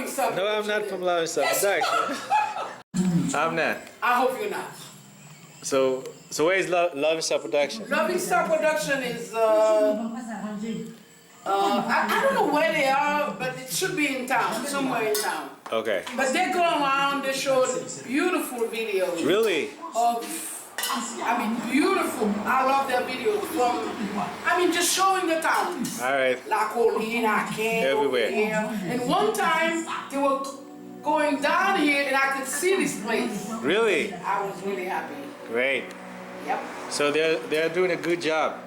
Loving Star No, I'm not from Loving Star Production. I'm not. I hope you're not. So where is Loving Star Production? Loving Star Production is, I don't know where they are, but it should be in town, somewhere in town. Okay. But they go around, they show beautiful videos. Really? Beautiful. I love their videos just showing the town. All right. La Colina, Everywhere. And one time, they were going down here and I could see this place. Really? I was really happy. Great. Yep. So they're doing a good job.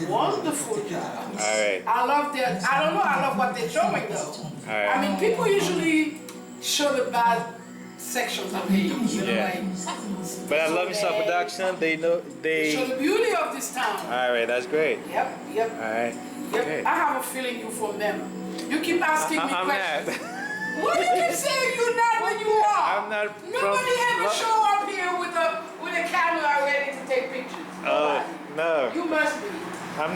Wonderful job. All right. I love what they're showing though. All right. People usually show the bad sections of it. Yeah. But I love Star Production. They show the beauty of this town. All right, that's great. Yep. All right. Yep. Okay. I have a feeling you're from them. You keep asking me I'm questions. not. What do you keep saying you're not when you are? I'm not Nobody ever show up here with a camera ready to take pictures. Oh, no. You must be. I'm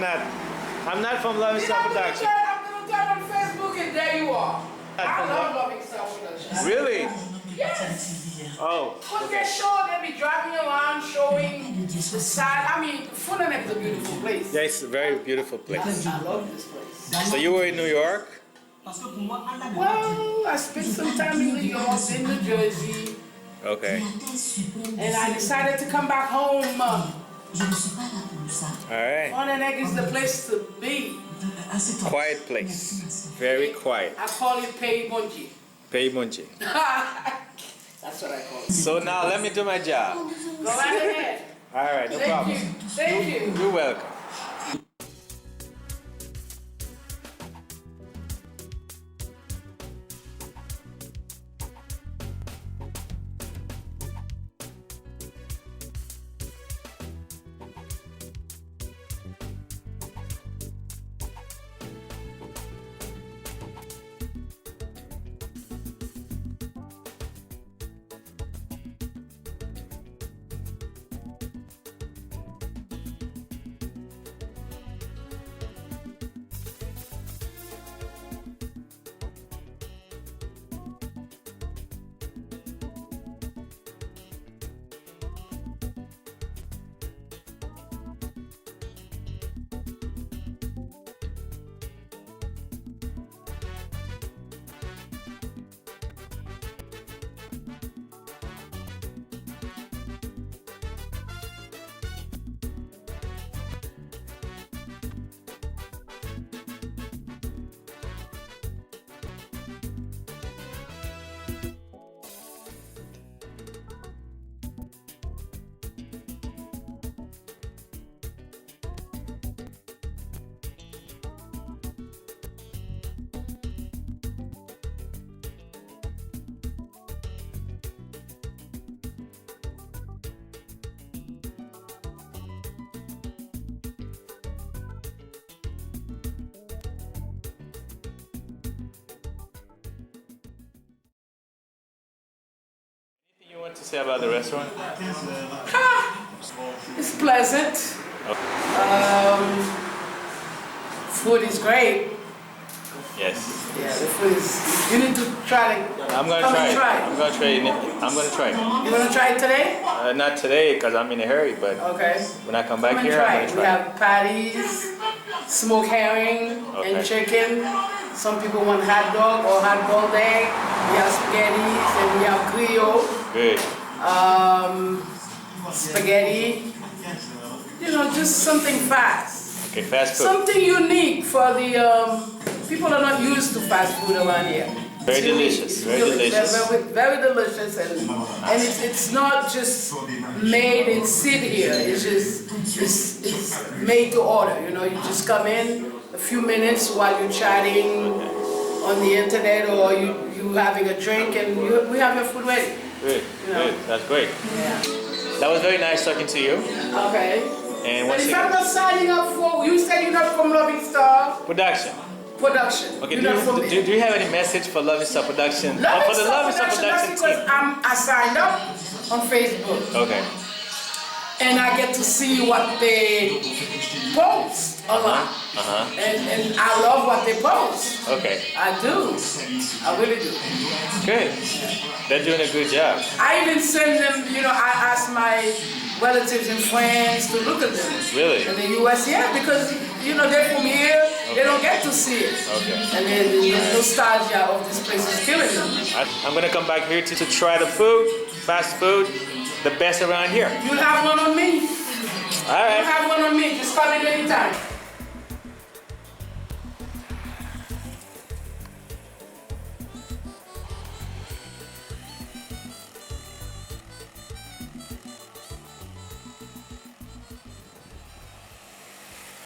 not from Loving Star Production. I'm gonna turn on Facebook and there you are. I love Loving Star Production. Really? Yes. Oh. Because they be driving around showing the side. Fulham is a beautiful place. Yeah, it's a very beautiful place. I love this place. So you were in New York? Well, I spent some time in New York, in New Jersey. Okay. And I decided to come back home. All right. Bonn is the place to be. Quiet place. Very quiet. I call it Pei Monji. Pei Munji. That's what I call it. So now let me do my job. Go right ahead. All right, no problem. Thank you. You're welcome. You want to say about the restaurant? It's pleasant. Food is great. Yes. Yeah, the food is. You need to try it. I'm gonna Come try and it. try it. I'm gonna try it. I'm gonna try it. You wanna try it today? Not today because I'm in a hurry, but Okay. when I come back Come and here, try I'm it. gonna We try it. have patties, smoked herring, Okay. and chicken. Some people want hot dog or hot boiled egg. We have spaghettis and we have griot. Good. Spaghetti. Just something fast. Okay, fast food. Something unique for the people are not used to fast food around here. Very It's unique. delicious. It's Very really- delicious. Very, very delicious, and it's not just made and sit here. It's made to order. You just come in a few minutes while you're chatting on the internet or you having a drink, and we have your food ready. Good. Good. That's great. Yeah. That was very nice talking to you. Okay. And But once if I'm again, not signing up for, you said you're not from Loving Star production. Production. Okay. You're not from Do you have any message for Loving Star Production? For Loving the Star Loving Star Production, that's Production because team. I signed up on Facebook. Okay. And I get to see what they post a lot. And I love what they post. Okay. I do. I really do. Good. They're doing a good job. I even send them, you know, I ask my relatives and friends to look at them. Really? In the US, yeah, because, you know, they're from here, they don't get to see it. Okay. And then the nostalgia of this place is killing them. I'm gonna come back here to try the food, fast food, the best around here. You'll have one on me. All right. You'll have one on me. Just call it anytime.